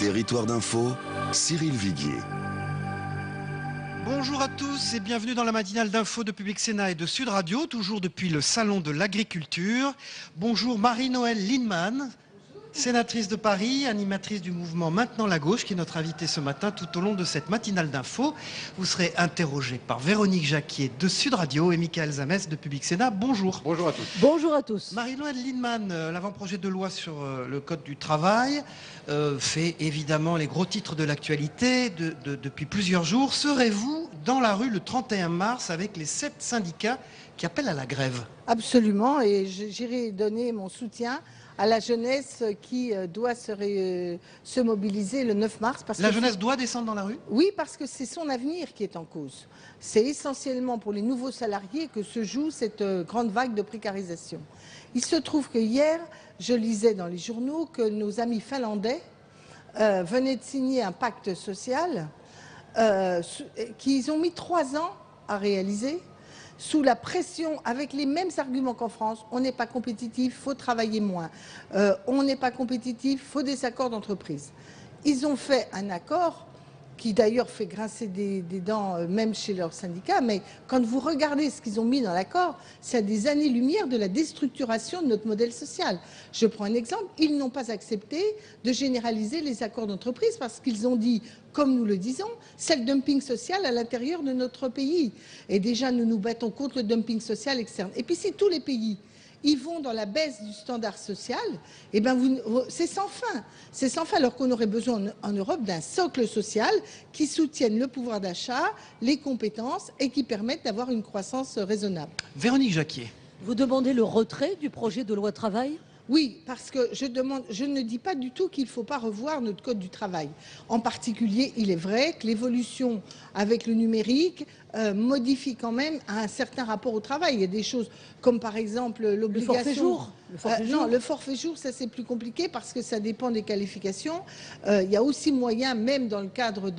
Territoire d'info, Cyril Viguier. Bonjour à tous et bienvenue dans la matinale d'info de Public Sénat et de Sud Radio, toujours depuis le Salon de l'Agriculture. Bonjour Marie-Noëlle Lienemann, sénatrice de Paris, animatrice du mouvement Maintenant la Gauche, qui est notre invitée ce matin tout au long de cette matinale d'info. Vous serez interrogée par Véronique Jacquier de Sud Radio et Michael Zamès de Public Sénat. Bonjour. Bonjour à tous. Bonjour à tous. Marie-Noëlle Lienemann, l'avant-projet de loi sur le Code du travail fait évidemment les gros titres de l'actualité depuis plusieurs jours. Serez-vous dans la rue le 31 mars avec les 7 syndicats qui appellent à la grève? Absolument, et j'irai donner mon soutien à la jeunesse qui doit se mobiliser le 9 mars. La jeunesse doit descendre dans la rue? Oui, parce que c'est son avenir qui est en cause. C'est essentiellement pour les nouveaux salariés que se joue cette grande vague de précarisation. Il se trouve que hier, je lisais dans les journaux que nos amis finlandais venaient de signer un pacte social qu'ils ont mis 3 ans à réaliser, sous la pression, avec les mêmes arguments qu'en France. On n'est pas compétitif, il faut travailler moins. On n'est pas compétitif, il faut des accords d'entreprise. Ils ont fait un accord qui d'ailleurs fait grincer des dents même chez leurs syndicats, mais quand vous regardez ce qu'ils ont mis dans l'accord, c'est à des années-lumière de la déstructuration de notre modèle social. Je prends un exemple, ils n'ont pas accepté de généraliser les accords d'entreprise parce qu'ils ont dit, comme nous le disons, c'est le dumping social à l'intérieur de notre pays. Et déjà, nous nous battons contre le dumping social externe. Et puis si tous les pays ils vont dans la baisse du standard social, eh ben c'est sans fin. C'est sans fin, alors qu'on aurait besoin en Europe d'un socle social qui soutienne le pouvoir d'achat, les compétences et qui permette d'avoir une croissance raisonnable. Véronique Jacquier. Vous demandez le retrait du projet de loi travail ? Oui, parce que je ne dis pas du tout qu'il ne faut pas revoir notre code du travail. En particulier, il est vrai que l'évolution avec le numérique modifie quand même un certain rapport au travail. Il y a des choses comme par exemple l'obligation... Le forfait jour. Non, le forfait jour, ça c'est plus compliqué parce que ça dépend des qualifications. Il y a aussi moyen, même dans le cadre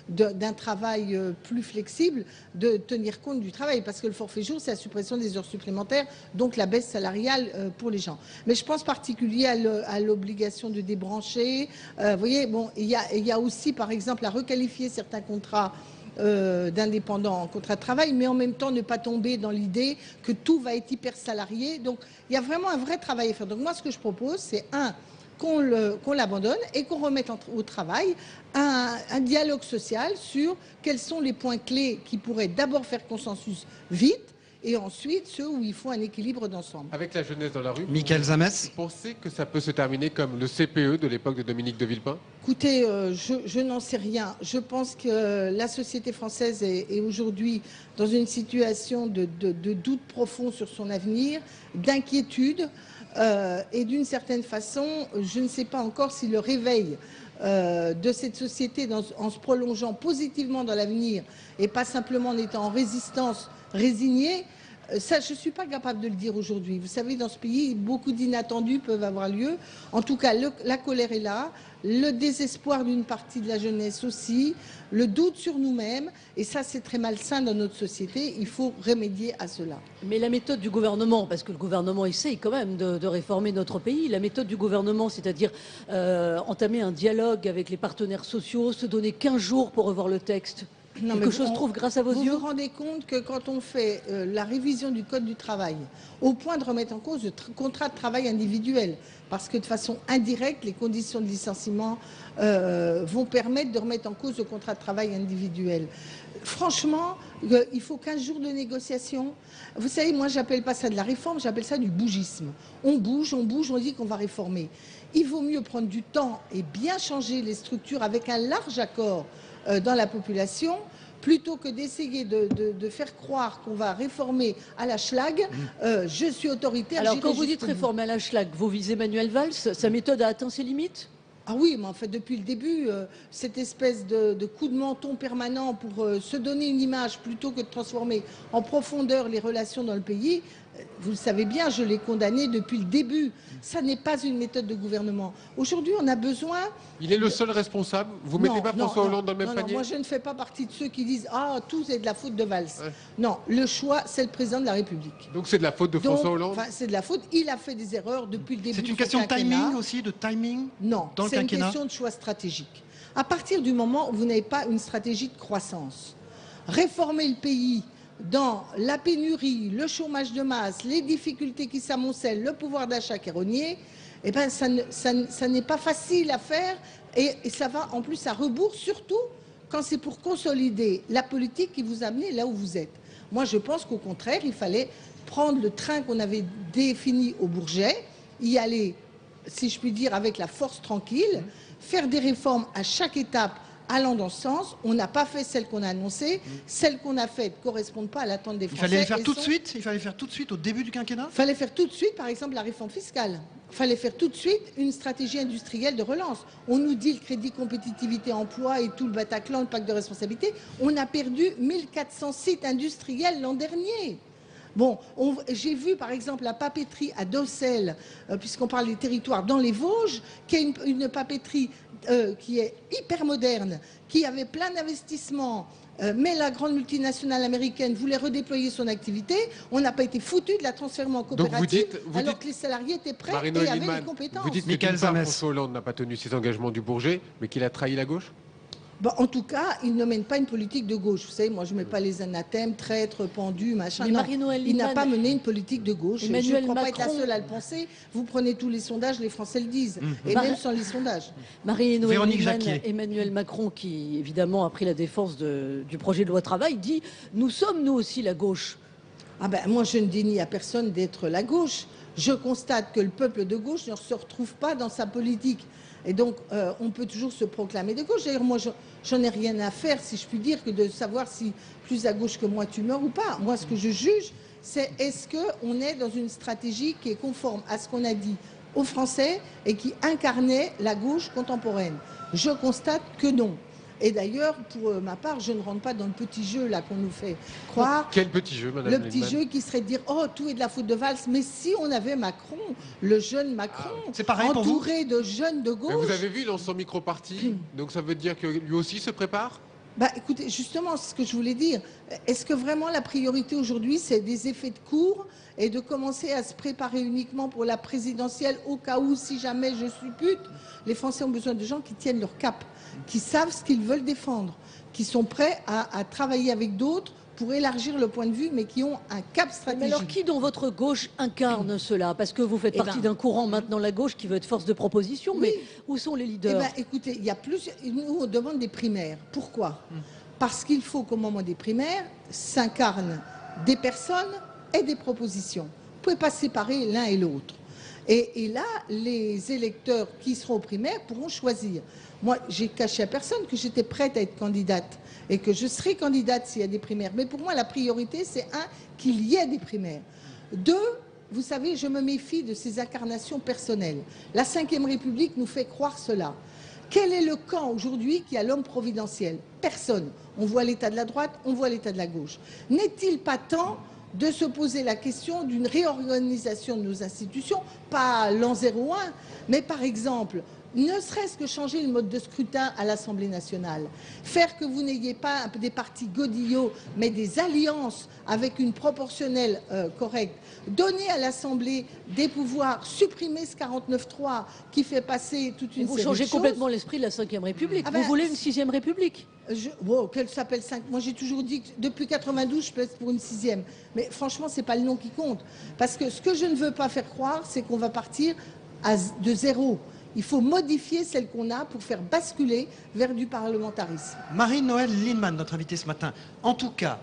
d'un travail plus flexible, de tenir compte du travail. Parce que le forfait jour, c'est la suppression des heures supplémentaires, donc la baisse salariale pour les gens. Mais je pense particulier à l'obligation de débrancher. Vous voyez, bon, il y a aussi, par exemple, à requalifier certains contrats d'indépendants en contrat de travail, mais en même temps ne pas tomber dans l'idée que tout va être hyper salarié. Donc il y a vraiment un vrai travail à faire. Donc moi ce que je propose, c'est qu'on l'abandonne et qu'on remette au travail un dialogue social sur quels sont les points clés qui pourraient d'abord faire consensus vite, et ensuite ceux où il faut un équilibre d'ensemble. Avec la jeunesse dans la rue, Michael Zamès. vous pensez que ça peut se terminer comme le CPE de l'époque de Dominique de Villepin ? Écoutez, je n'en sais rien. Je pense que la société française est aujourd'hui dans une situation de doute profond sur son avenir, d'inquiétude, et d'une certaine façon, je ne sais pas encore si le réveil de cette société en se prolongeant positivement dans l'avenir et pas simplement en étant en résistance, résignée, ça, je ne suis pas capable de le dire aujourd'hui. Vous savez, dans ce pays, beaucoup d'inattendus peuvent avoir lieu. En tout cas, la colère est là, le désespoir d'une partie de la jeunesse aussi, le doute sur nous-mêmes. Et ça, c'est très malsain dans notre société. Il faut remédier à cela. Mais la méthode du gouvernement, parce que le gouvernement essaye quand même de réformer notre pays, la méthode du gouvernement, c'est-à-dire entamer un dialogue avec les partenaires sociaux, se donner 15 jours pour revoir le texte. Non, Quelque chose trouve grâce à vos yeux. Vous vous rendez compte que quand on fait la révision du Code du travail, au point de remettre en cause le contrat de travail individuel, parce que de façon indirecte, les conditions de licenciement vont permettre de remettre en cause le contrat de travail individuel. Franchement, il faut 15 jours de négociation. Vous savez, moi, j'appelle pas ça de la réforme, j'appelle ça du bougisme. On bouge, on dit qu'on va réformer. Il vaut mieux prendre du temps et bien changer les structures avec un large accord dans la population, plutôt que d'essayer de faire croire qu'on va réformer à la schlag. Je suis autoritaire. Alors quand vous dites réformer à la schlag, vous visez Manuel Valls, sa méthode a atteint ses limites ? Ah oui, mais en fait, depuis le début, cette espèce de coup de menton permanent pour se donner une image plutôt que de transformer en profondeur les relations dans le pays, vous le savez bien, je l'ai condamné depuis le début. Ça n'est pas une méthode de gouvernement. Aujourd'hui, on a besoin... Il est le seul responsable. Vous ne mettez pas François Hollande dans le même panier? Moi, je ne fais pas partie de ceux qui disent « Ah, tout est de la faute de Valls Ouais. ». Non, le choix, c'est le président de la République. Donc c'est de la faute de François Hollande? C'est de la faute. Il a fait des erreurs depuis le début. C'est une son question de quinquennat. timing aussi, de timing Non, dans le c'est une quinquennat. question de choix stratégique. À partir du moment où vous n'avez pas une stratégie de croissance, réformer le pays dans la pénurie, le chômage de masse, les difficultés qui s'amoncellent, le pouvoir d'achat qui est rogné, eh ben, ça n'est pas facile à faire et ça va en plus à rebours, surtout quand c'est pour consolider la politique qui vous a amené là où vous êtes. Moi, je pense qu'au contraire, il fallait prendre le train qu'on avait défini au Bourget, y aller, si je puis dire, avec la force tranquille, faire des réformes à chaque étape allant dans ce sens. On n'a pas fait celles qu'on a annoncées. Celles qu'on a faites ne correspondent pas à l'attente des Français. Il fallait les faire tout de suite. Il fallait faire tout de suite au début du quinquennat. Il fallait faire tout de suite, par exemple, la réforme fiscale. Il fallait faire tout de suite une stratégie industrielle de relance. On nous dit le crédit compétitivité emploi et tout le Bataclan, le pacte de responsabilité. On a perdu 1400 sites industriels l'an dernier. Bon, j'ai vu par exemple la papeterie à Docelles, puisqu'on parle des territoires dans les Vosges, qui est une papeterie qui est hyper moderne, qui avait plein d'investissements, mais la grande multinationale américaine voulait redéployer son activité. On n'a pas été foutu de la transformer en coopérative, alors que les salariés étaient prêts et avaient les compétences. Vous dites que d'une part, François Hollande n'a pas tenu ses engagements du Bourget, mais qu'il a trahi la gauche? Bon, en tout cas, il ne mène pas une politique de gauche. Vous savez, moi, je ne mets pas les anathèmes, traîtres, pendus, machin. Mais Non, Marie-Noëlle il n'a Lienemann, pas mené une politique de gauche. Emmanuel Je ne crois pas être la Macron- seule à le penser. Vous prenez tous les sondages, les Français le disent. Et Marie- même sans les sondages. Marie-Noëlle Véronique Lienemann, Jacquier. Emmanuel Macron, qui évidemment a pris la défense du projet de loi travail, dit « Nous sommes nous aussi la gauche ». Ah ben, moi, je ne dénie à personne d'être la gauche. Je constate que le peuple de gauche ne se retrouve pas dans sa politique. Et donc, on peut toujours se proclamer de gauche. D'ailleurs, moi, j'en ai rien à faire, si je puis dire, que de savoir si plus à gauche que moi tu meurs ou pas. Moi, ce que je juge, c'est est-ce qu'on est dans une stratégie qui est conforme à ce qu'on a dit aux Français et qui incarnait la gauche contemporaine. Je constate que non. Et d'ailleurs, pour ma part, je ne rentre pas dans le petit jeu là qu'on nous fait croire. Quel petit jeu, madame Le petit Lienemann? jeu qui serait de dire « Oh, tout est de la faute de Valls ». Mais si on avait Macron, le jeune Macron, c'est pareil pour vous entouré de jeunes de gauche... Mais vous avez vu, il lance son micro-parti, donc ça veut dire que lui aussi se prépare? Bah, écoutez, justement, c'est ce que je voulais dire. Est-ce que vraiment la priorité aujourd'hui, c'est des effets de cours et de commencer à se préparer uniquement pour la présidentielle au cas où, si jamais je suppute? Les Français ont besoin de gens qui tiennent leur cap, qui savent ce qu'ils veulent défendre, qui sont prêts à travailler avec d'autres pour élargir le point de vue, mais qui ont un cap stratégique. Mais alors, qui dans votre gauche incarne cela? Parce que vous faites partie d'un courant maintenant, la gauche, qui veut être force de proposition, mais où sont les Eh leaders? ben, écoutez, il y a nous, on demande des primaires. Pourquoi? Parce qu'il faut qu'au moment des primaires s'incarnent des personnes et des propositions. Vous ne pouvez pas séparer l'un et l'autre. Et là, les électeurs qui seront aux primaires pourront choisir. Moi, j'ai caché à personne que j'étais prête à être candidate et que je serai candidate s'il y a des primaires. Mais pour moi, la priorité, c'est qu'il y ait des primaires. Deux, vous savez, je me méfie de ces incarnations personnelles. La Ve République nous fait croire cela. Quel est le camp aujourd'hui qui a l'homme providentiel? Personne. On voit l'état de la droite, on voit l'état de la gauche. N'est-il pas temps de se poser la question d'une réorganisation de nos institutions, pas l'an 01, mais par exemple, ne serait-ce que changer le mode de scrutin à l'Assemblée nationale, faire que vous n'ayez pas des partis godillots, mais des alliances avec une proportionnelle correcte, donner à l'Assemblée des pouvoirs, supprimer ce 49.3 qui fait passer toute une série de choses. Vous changez complètement l'esprit de la Ve République. Ah vous ben, voulez une 6e République? Qu'elle s'appelle 5. Moi, j'ai toujours dit que depuis 92, je plaide pour une 6e. Mais franchement, c'est pas le nom qui compte. Parce que ce que je ne veux pas faire croire, c'est qu'on va partir de zéro. Il faut modifier celle qu'on a pour faire basculer vers du parlementarisme. Marie-Noëlle Lienemann, notre invitée ce matin. En tout cas,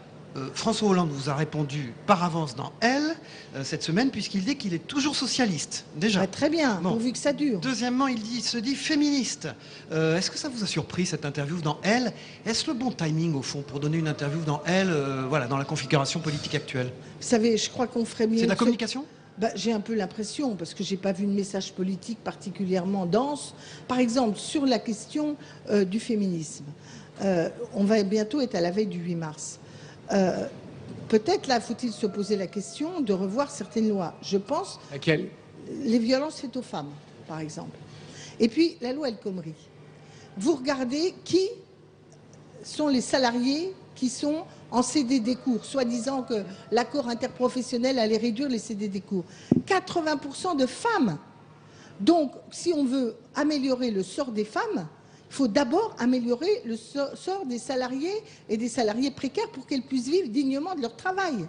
François Hollande vous a répondu par avance dans Elle cette semaine, puisqu'il dit qu'il est toujours socialiste, déjà. Ouais, très bien, Bon. pourvu que ça dure. Deuxièmement, il se dit féministe. Est-ce que ça vous a surpris, cette interview dans Elle? Est-ce le bon timing, au fond, pour donner une interview dans Elle, voilà, dans la configuration politique actuelle? Vous savez, je crois qu'on ferait mieux... C'est de la communication? J'ai un peu l'impression, parce que je n'ai pas vu de message politique particulièrement dense. Par exemple, sur la question du féminisme, on va bientôt être à la veille du 8 mars. Peut-être là, faut-il se poser la question de revoir certaines lois. Je pense Laquelle? les violences faites aux femmes, par exemple. Et puis, la loi El Khomri. Vous regardez qui sont les salariés qui sont en CDD court, soi-disant que l'accord interprofessionnel allait réduire les CDD courts. 80% de femmes. Donc, si on veut améliorer le sort des femmes, il faut d'abord améliorer le sort des salariés et des salariés précaires pour qu'elles puissent vivre dignement de leur travail.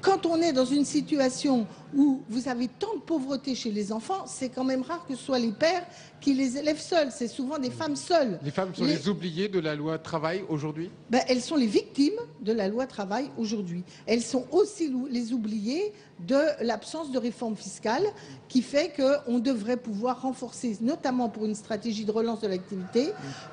Quand on est dans une situation où vous avez tant de pauvreté chez les enfants, c'est quand même rare que ce soit les pères qui les élèvent seuls. C'est souvent des femmes seules. Les femmes sont les oubliées de la loi travail aujourd'hui? Elles sont les victimes de la loi travail aujourd'hui. Elles sont aussi les oubliées de l'absence de réforme fiscale qui fait qu'on devrait pouvoir renforcer, notamment pour une stratégie de relance de l'activité,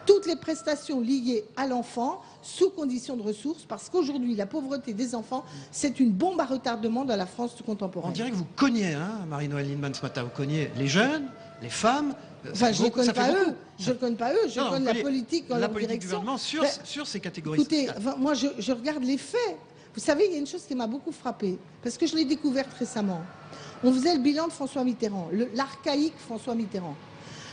toutes les prestations liées à l'enfant sous conditions de ressources, parce qu'aujourd'hui, la pauvreté des enfants, c'est une bombe à retardement dans la France contemporaine. On dirait que vous cognez, hein, Marie-Noëlle Lienemann, ce matin. Vous cognez les jeunes, les femmes. Enfin, je ne connais pas eux. Beaucoup. Je ne connais pas eux. Je connais la politique en la leur politique du direction. gouvernement sur ces catégories Écoutez, sociales. moi, je regarde les faits. Vous savez, il y a une chose qui m'a beaucoup frappée, parce que je l'ai découverte récemment. On faisait le bilan de François Mitterrand, l'archaïque François Mitterrand.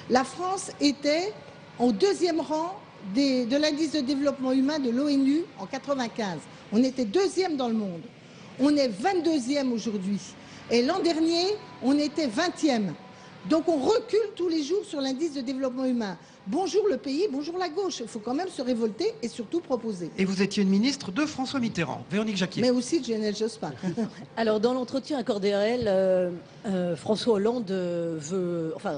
La France était au 2e rang de l'indice de développement humain de l'ONU en 1995. On était 2e dans le monde. On est 22e aujourd'hui. Et l'an dernier, on était 20e. Donc on recule tous les jours sur l'indice de développement humain. Bonjour le pays, bonjour la gauche. Il faut quand même se révolter et surtout proposer. Et vous étiez une ministre de François Mitterrand, Véronique Jacquier. Mais aussi de Lionel Jospin. Alors, dans l'entretien accordé à elle, François Hollande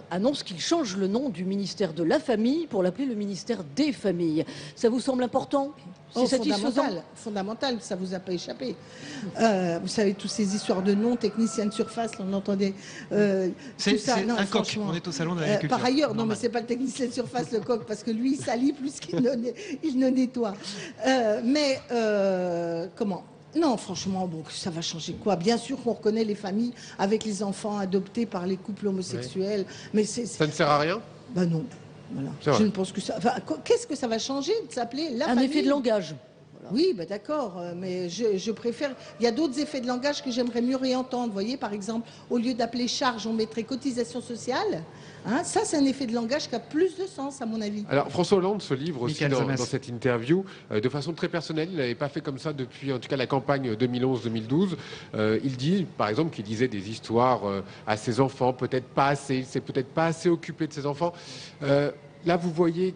annonce qu'il change le nom du ministère de la Famille pour l'appeler le ministère des Familles. Ça vous semble important? C'est satisfaisant? Fondamental, ça vous a pas échappé. Vous savez, toutes ces histoires de noms, technicien de surface, on entendait C'est tout ça. Non, un coq, franchement. on est au salon de l'agriculture. Par ailleurs, non, Normal. mais c'est pas le technicien de surface, le coq, parce que lui, il salit plus qu'il ne nettoie. Comment? Non, franchement, bon, ça va changer quoi? Bien sûr qu'on reconnaît les familles avec les enfants adoptés par les couples homosexuels, mais Ça ne sert à rien? Ben non. Voilà. C'est vrai. Je ne pense que ça. Enfin, qu'est-ce que ça va changer de s'appeler la Un famille? effet de langage. Oui, ben d'accord, mais je préfère. Il y a d'autres effets de langage que j'aimerais mieux réentendre. Vous voyez, par exemple, au lieu d'appeler charge, on mettrait cotisation sociale. Hein, ça, c'est un effet de langage qui a plus de sens, à mon avis. Alors François Hollande se livre aussi Michael Zames. dans cette interview de façon très personnelle. Il n'avait pas fait comme ça depuis en tout cas la campagne 2011-2012. Il dit par exemple qu'il disait des histoires à ses enfants, peut-être pas assez, il s'est peut-être pas assez occupé de ses enfants. Là vous voyez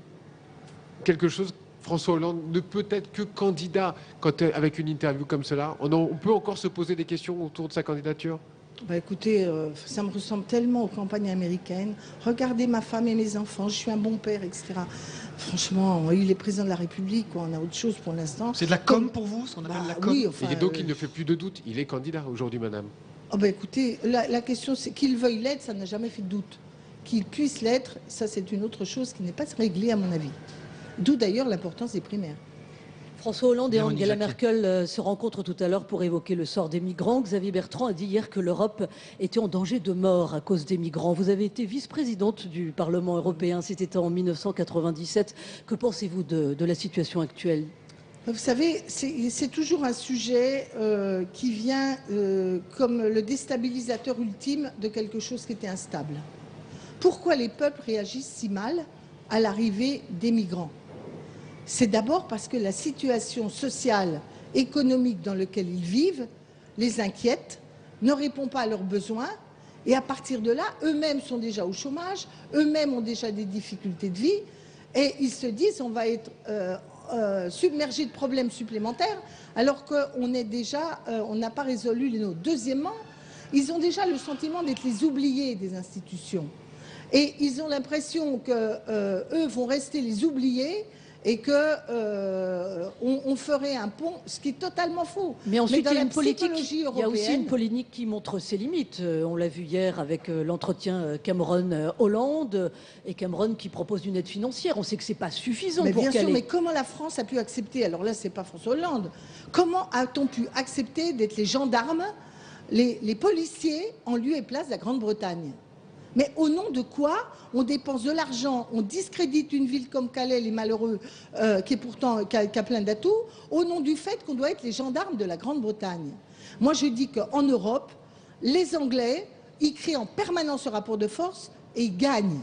quelque chose, François Hollande ne peut être que candidat avec une interview comme cela. On peut encore se poser des questions autour de sa candidature? Bah écoutez, ça me ressemble tellement aux campagnes américaines. Regardez ma femme et mes enfants, je suis un bon père, etc. Franchement, il est président de la République, quoi. On a autre chose pour l'instant. C'est de la com pour vous, ce qu'on appelle la com? Oui, enfin, Et donc il ne fait plus de doute, il est candidat aujourd'hui, madame. Oh bah écoutez, la question c'est qu'il veuille l'être, ça n'a jamais fait de doute. Qu'il puisse l'être, ça c'est une autre chose qui n'est pas réglée à mon avis. D'où d'ailleurs l'importance des primaires. François Hollande et Véronique Angela Jacquier. Merkel se rencontrent tout à l'heure pour évoquer le sort des migrants. Xavier Bertrand a dit hier que l'Europe était en danger de mort à cause des migrants. Vous avez été vice-présidente du Parlement européen, c'était en 1997. Que pensez-vous de la situation actuelle? Vous savez, c'est toujours un sujet qui vient comme le déstabilisateur ultime de quelque chose qui était instable. Pourquoi les peuples réagissent si mal à l'arrivée des migrants? C'est d'abord parce que la situation sociale, économique dans laquelle ils vivent les inquiète, ne répond pas à leurs besoins, et à partir de là, eux-mêmes sont déjà au chômage, eux-mêmes ont déjà des difficultés de vie, et ils se disent on va être submergé de problèmes supplémentaires, alors qu'on on n'a pas résolu les nôtres. Deuxièmement, ils ont déjà le sentiment d'être les oubliés des institutions. Et ils ont l'impression qu'eux vont rester les oubliés et qu'on ferait un pont, ce qui est totalement faux. Mais ensuite, dans il y a la une politique, psychologie il y a aussi européenne- une politique qui montre ses limites. On l'a vu hier avec l'entretien Cameron-Hollande et Cameron qui propose une aide financière. On sait que c'est pas suffisant Mais pour bien sûr, caler. mais comment la France a pu accepter, alors là c'est pas François Hollande, comment a-t-on pu accepter d'être les gendarmes, les policiers en lieu et place de la Grande-Bretagne? Mais au nom de quoi on dépense de l'argent, on discrédite une ville comme Calais, les malheureux, qui est pourtant qui a plein d'atouts, au nom du fait qu'on doit être les gendarmes de la Grande-Bretagne. Moi, je dis qu'en Europe, les Anglais, ils créent en permanence ce rapport de force et ils gagnent.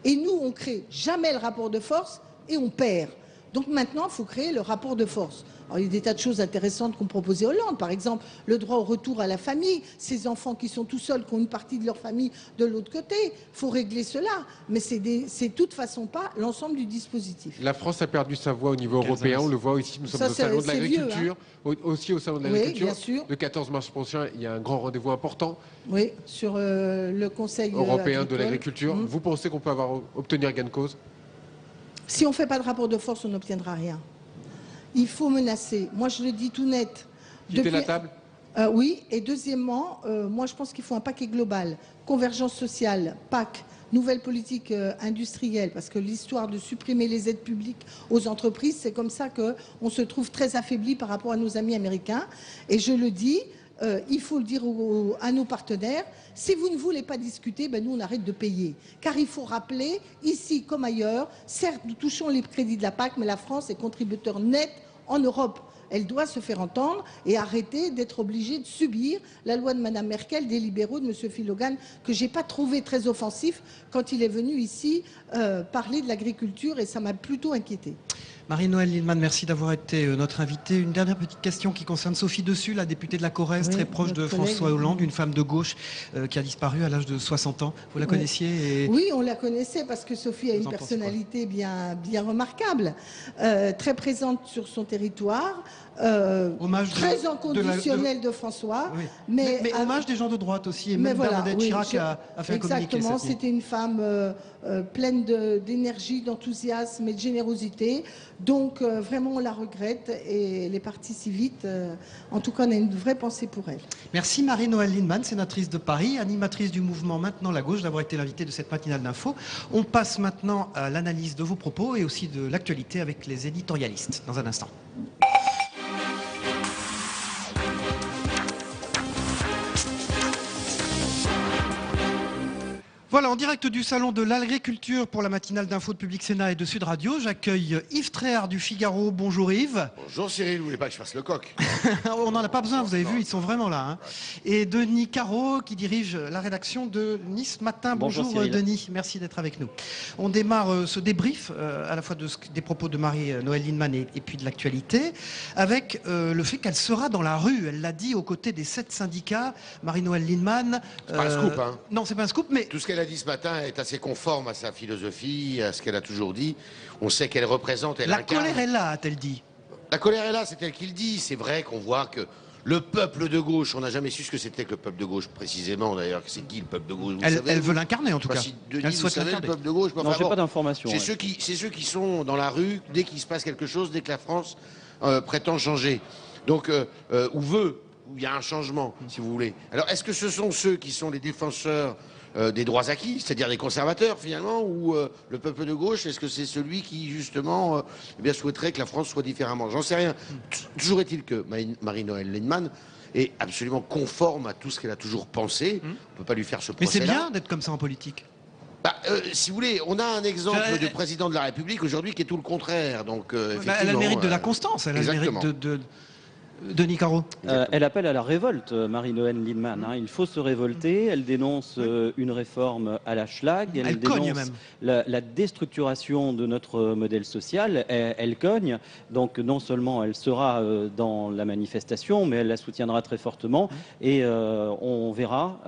Et nous, on crée jamais le rapport de force et on perd. Donc maintenant, il faut créer le rapport de force. Alors, il y a des tas de choses intéressantes qu'on proposait Hollande. Par exemple, le droit au retour à la famille. Ces enfants qui sont tout seuls, qui ont une partie de leur famille de l'autre côté. Il faut régler cela. Mais c'est de toute façon pas l'ensemble du dispositif. La France a perdu sa voix au niveau européen. On le voit ici. Nous sommes au Salon de l'Agriculture. Aussi au Salon de l'Agriculture. Oui, bien sûr. Le 14 mars prochain, il y a un grand rendez-vous important. Oui, sur le Conseil européen agricole. de l'agriculture. Vous pensez qu'on peut obtenir gain de cause? Si on ne fait pas de rapport de force, on n'obtiendra rien. Il faut menacer. Moi, je le dis tout net. Quitter la table? Oui. Et deuxièmement, moi, je pense qu'il faut un paquet global. Convergence sociale, PAC, nouvelle politique industrielle, parce que l'histoire de supprimer les aides publiques aux entreprises, c'est comme ça qu'on se trouve très affaibli par rapport à nos amis américains. Et je le dis, il faut le dire à nos partenaires, si vous ne voulez pas discuter, ben nous on arrête de payer. Car il faut rappeler, ici comme ailleurs, certes nous touchons les crédits de la PAC, mais la France est contributeur net en Europe. Elle doit se faire entendre et arrêter d'être obligée de subir la loi de Mme Merkel, des libéraux, de M. Phil Hogan, que je n'ai pas trouvé très offensif quand il est venu ici parler de l'agriculture et ça m'a plutôt inquiété. Marie-Noëlle Lienemann, merci d'avoir été notre invitée. Une dernière petite question qui concerne Sophie Dessus, la députée de la Corrèze, très proche de François Hollande, une femme de gauche qui a disparu à l'âge de 60 ans. Vous la connaissiez Oui, on la connaissait parce que Sophie a une personnalité bien remarquable, très présente sur son territoire, très inconditionnelle de François. Oui. Mais hommage des gens de droite aussi, et même Bernadette Chirac a fait un communiqué. Exactement, c'était une femme pleine d'énergie, d'enthousiasme et de générosité. Donc vraiment on la regrette et elle est partie si vite. En tout cas on a une vraie pensée pour elle. Merci Marie-Noëlle Lienemann, sénatrice de Paris, animatrice du mouvement Maintenant la Gauche, d'avoir été l'invitée de cette matinale d'info. On passe maintenant à l'analyse de vos propos et aussi de l'actualité avec les éditorialistes dans un instant. Voilà, en direct du Salon de l'Agriculture pour la matinale d'info de Public Sénat et de Sud Radio, j'accueille Yves Tréhard du Figaro. Bonjour Yves. Bonjour Cyril, vous voulez pas que je fasse le coq? On n'en a pas besoin, vous avez vu, ils sont vraiment là. Hein. Et Denis Caro qui dirige la rédaction de Nice Matin. Bonjour Denis, merci d'être avec nous. On démarre ce débrief à la fois des propos de Marie-Noëlle Lienemann et puis de l'actualité avec le fait qu'elle sera dans la rue. Elle l'a dit aux côtés des 7 syndicats. Marie-Noëlle Lienemann. C'est pas un scoop, hein? Non, c'est pas un scoop, mais... Tout ce qu'elle a dit ce matin est assez conforme à sa philosophie, à ce qu'elle a toujours dit. On sait qu'elle représente, elle incarne. La colère est là, a-t-elle dit. La colère est là, c'est elle qui le dit. C'est vrai qu'on voit que le peuple de gauche, on n'a jamais su ce que c'était que le peuple de gauche, précisément d'ailleurs. C'est qui le peuple de gauche? Elle veut l'incarner en tout cas. Si Denis, vous savez le peuple de gauche? Non, j'ai pas d'informations. C'est ceux qui sont dans la rue dès qu'il se passe quelque chose, dès que la France prétend changer. Donc, ou veut, où il y a un changement, si vous voulez. Alors, est-ce que ce sont ceux qui sont les défenseurs des droits acquis, c'est-à-dire des conservateurs finalement, ou le peuple de gauche, est-ce que c'est celui qui justement eh bien, souhaiterait que la France soit différemment? J'en sais rien. Toujours est-il que Marie-Noëlle Lienemann est absolument conforme à tout ce qu'elle a toujours pensé. On ne peut pas lui faire ce procès-là. Mais c'est bien d'être comme ça en politique. Si vous voulez, on a un exemple de président de la République aujourd'hui qui est tout le contraire. Donc, elle a le mérite de la constance, elle a le mérite de... Denis Caro. Elle appelle à la révolte, Marie-Noëlle Lienemann. Hein. Il faut se révolter. Elle dénonce une réforme à la Schlag. Elle dénonce la déstructuration de notre modèle social. Elle cogne. Donc non seulement elle sera dans la manifestation, mais elle la soutiendra très fortement. Et on verra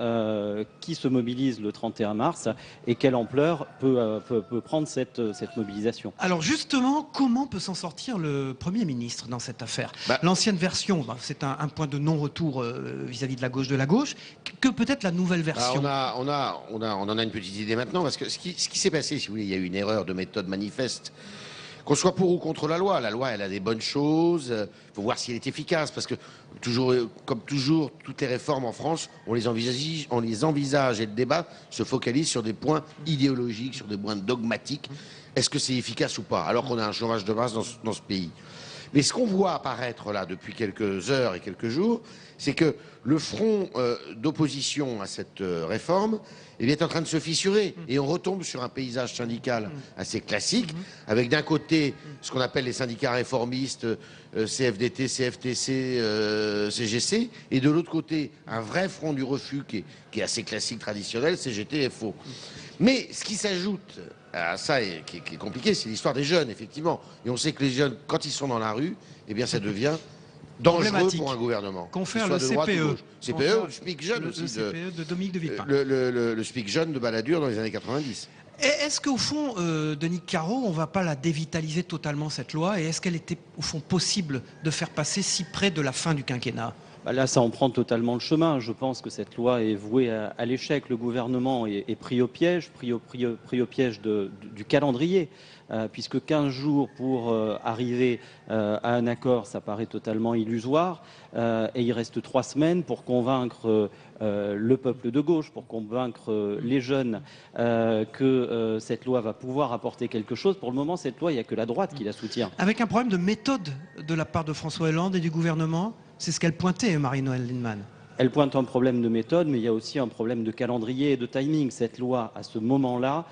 qui se mobilise le 31 mars et quelle ampleur peut prendre cette mobilisation. Alors justement, comment peut s'en sortir le Premier ministre dans cette affaire? L'ancienne version, c'est un point de non-retour vis-à-vis de la gauche, que peut-être la nouvelle version. On en a une petite idée maintenant, parce que ce qui s'est passé, si vous voulez, il y a eu une erreur de méthode manifeste. Qu'on soit pour ou contre la loi, elle a des bonnes choses, il faut voir si elle est efficace, parce que comme toujours, toutes les réformes en France, on les envisage et le débat se focalise sur des points idéologiques, sur des points dogmatiques. Est-ce que c'est efficace ou pas, alors qu'on a un chômage de masse dans ce pays? Mais ce qu'on voit apparaître là depuis quelques heures et quelques jours, c'est que le front d'opposition à cette réforme est en train de se fissurer. Et on retombe sur un paysage syndical assez classique, avec d'un côté ce qu'on appelle les syndicats réformistes, CFDT, CFTC, CGC, et de l'autre côté un vrai front du refus qui est assez classique, traditionnel, CGT, FO. Mais ce qui s'ajoute à ça, et qui est compliqué, c'est l'histoire des jeunes, effectivement. Et on sait que les jeunes, quand ils sont dans la rue, eh bien ça devient dangereux pour un gouvernement. Confère le CPE. CPE, le SPIC jeune aussi. Le CPE de Dominique de Villepin. Le SPIC jeune de Balladur dans les années 90. Est-ce qu'au fond, Denis Caro, on ne va pas la dévitaliser totalement cette loi? Et est-ce qu'elle était au fond possible de faire passer si près de la fin du quinquennat? Là, ça en prend totalement le chemin. Je pense que cette loi est vouée à l'échec. Le gouvernement est pris au piège, pris au piège du calendrier, puisque 15 jours pour arriver à un accord, ça paraît totalement illusoire. Et il reste 3 semaines pour convaincre le peuple de gauche, pour convaincre les jeunes que cette loi va pouvoir apporter quelque chose. Pour le moment, cette loi, il n'y a que la droite qui la soutient. Avec un problème de méthode de la part de François Hollande et du gouvernement, c'est ce qu'elle pointait, Marie-Noëlle Lienemann. Elle pointe un problème de méthode, mais il y a aussi un problème de calendrier et de timing. Cette loi, à ce moment-là,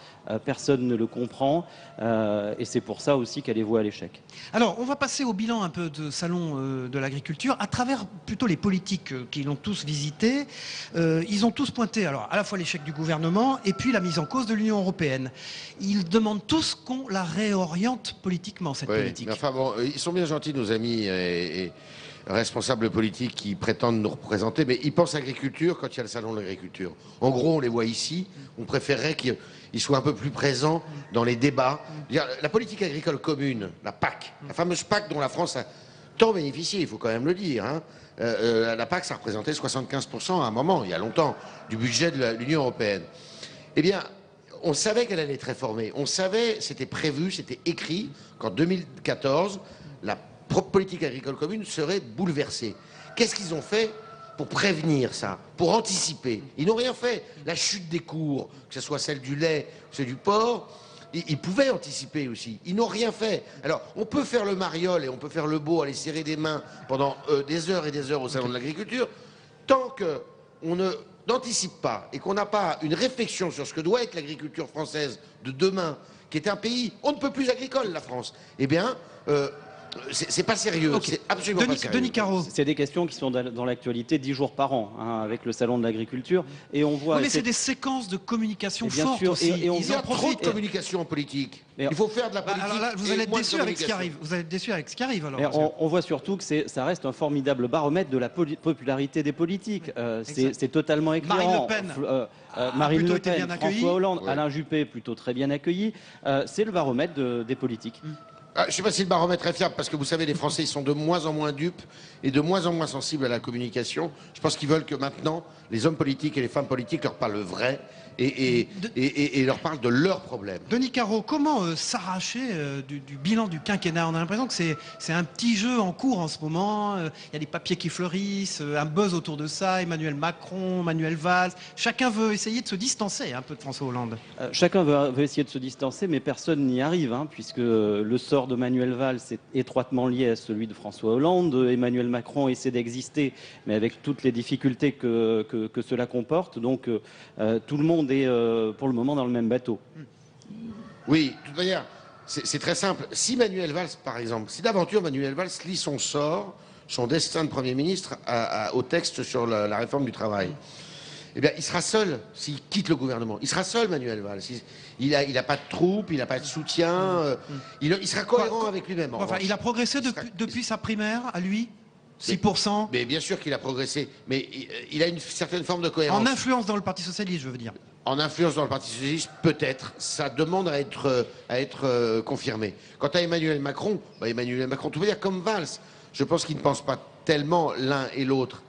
personne ne le comprend, et c'est pour ça aussi qu'elle est vouée à l'échec. Alors, on va passer au bilan un peu de Salon de l'agriculture, à travers plutôt les politiques qui l'ont tous visité. Ils ont tous pointé, alors, à la fois l'échec du gouvernement et puis la mise en cause de l'Union européenne. Ils demandent tous qu'on la réoriente politiquement, cette politique. Mais enfin bon, ils sont bien gentils, nos amis, et responsables politiques qui prétendent nous représenter, mais ils pensent agriculture quand il y a le salon de l'agriculture. En gros, on les voit ici, on préférerait qu'ils soient un peu plus présents dans les débats. La politique agricole commune, la PAC, la fameuse PAC dont la France a tant bénéficié, il faut quand même le dire, hein. La PAC, ça représentait 75% à un moment, il y a longtemps, du budget de l'Union européenne. Eh bien, on savait qu'elle allait être réformée, on savait, c'était prévu, c'était écrit, qu'en 2014, la politique agricole commune serait bouleversée. Qu'est-ce qu'ils ont fait pour prévenir ça, pour anticiper? Ils n'ont rien fait. La chute des cours, que ce soit celle du lait, celle du porc, ils pouvaient anticiper aussi. Ils n'ont rien fait. Alors, on peut faire le mariole et on peut faire le beau, aller serrer des mains pendant des heures et des heures au salon de l'agriculture, tant qu'on n'anticipe pas et qu'on n'a pas une réflexion sur ce que doit être l'agriculture française de demain, qui est un pays, on ne peut plus agricole, la France, eh bien, c'est pas sérieux, c'est absolument pas sérieux. Denis Caro. C'est des questions qui sont dans l'actualité 10 jours par an, hein, avec le salon de l'agriculture. Et on voit. Oui, mais c'est des séquences de communication fortes sûr, aussi. Et on il y a trop de communication politique. Il faut faire de la politique. Alors là, vous allez être déçu avec ce qui arrive. Vous allez être déçu avec ce qui arrive. Alors, on voit surtout que ça reste un formidable baromètre de la popularité des politiques. C'est totalement éclairant. Marine Le Pen, François Hollande, Alain Juppé, plutôt très bien accueilli. C'est le baromètre des politiques. Je ne sais pas si le baromètre est fiable, parce que vous savez, les Français ils sont de moins en moins dupes et de moins en moins sensibles à la communication. Je pense qu'ils veulent que maintenant, les hommes politiques et les femmes politiques leur parlent le vrai et leur parlent de leurs problèmes. Denis Caro, comment s'arracher du bilan du quinquennat? On a l'impression que c'est un petit jeu en cours en ce moment. Il y a des papiers qui fleurissent, un buzz autour de ça. Emmanuel Macron, Manuel Valls. Chacun veut essayer de se distancer un peu de François Hollande. Chacun veut essayer de se distancer, mais personne n'y arrive, hein, puisque le sort de Manuel Valls est étroitement lié à celui de François Hollande. Emmanuel Macron essaie d'exister, mais avec toutes les difficultés que cela comporte. Donc tout le monde est pour le moment dans le même bateau. Oui, de toute manière, c'est très simple. Si Manuel Valls, par exemple, si d'aventure Manuel Valls lit son sort, son destin de Premier ministre au texte sur la réforme du travail, eh bien, il sera seul s'il quitte le gouvernement. Il sera seul, Manuel Valls. Il n'a pas de troupes, il n'a pas de soutien. Il sera cohérent avec lui-même. Enfin, il a progressé depuis sa primaire, à lui 6%. Mais bien sûr qu'il a progressé. Mais il a une certaine forme de cohérence. En influence dans le Parti Socialiste, je veux dire. En influence dans le Parti Socialiste, peut-être. Ça demande à être confirmé. Quant à Emmanuel Macron, tout va dire comme Valls. Je pense qu'il ne pense pas tellement l'un et l'autre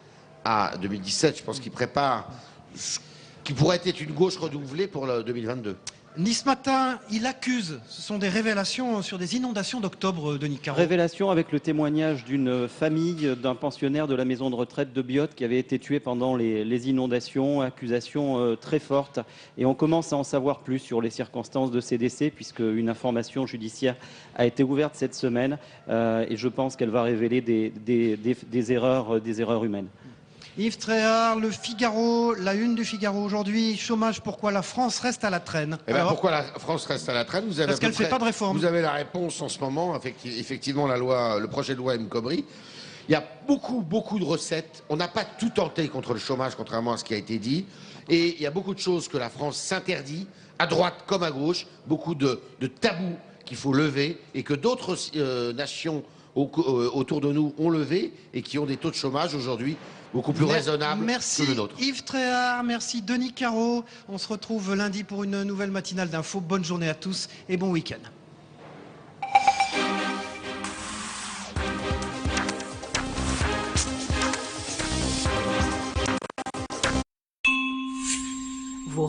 à 2017. Je pense qu'il prépare ce qui pourrait être une gauche renouvelée pour le 2022. Nice Matin, il accuse. Ce sont des révélations sur des inondations d'octobre, Denis Caro. Révélation avec le témoignage d'une famille, d'un pensionnaire de la maison de retraite de Biot qui avait été tué pendant les inondations. Accusation très forte. Et on commence à en savoir plus sur les circonstances de ces décès, puisque une information judiciaire a été ouverte cette semaine. Et je pense qu'elle va révéler des erreurs humaines. Yves Tréhard, Le Figaro, la une du Figaro aujourd'hui, chômage, pourquoi la France reste à la traîne? Pourquoi la France reste à la traîne? Parce qu'elle ne fait pas de réforme. Vous avez la réponse en ce moment, effectivement, le projet de loi El Khomri. Il y a beaucoup de recettes. On n'a pas tout tenté contre le chômage, contrairement à ce qui a été dit. Et il y a beaucoup de choses que la France s'interdit, à droite comme à gauche, beaucoup de tabous qu'il faut lever et que d'autres nations autour de nous ont levé et qui ont des taux de chômage aujourd'hui beaucoup plus raisonnables que le nôtre. Merci Yves Tréhard, merci Denis Caro. On se retrouve lundi pour une nouvelle matinale d'infos. Bonne journée à tous et bon week-end.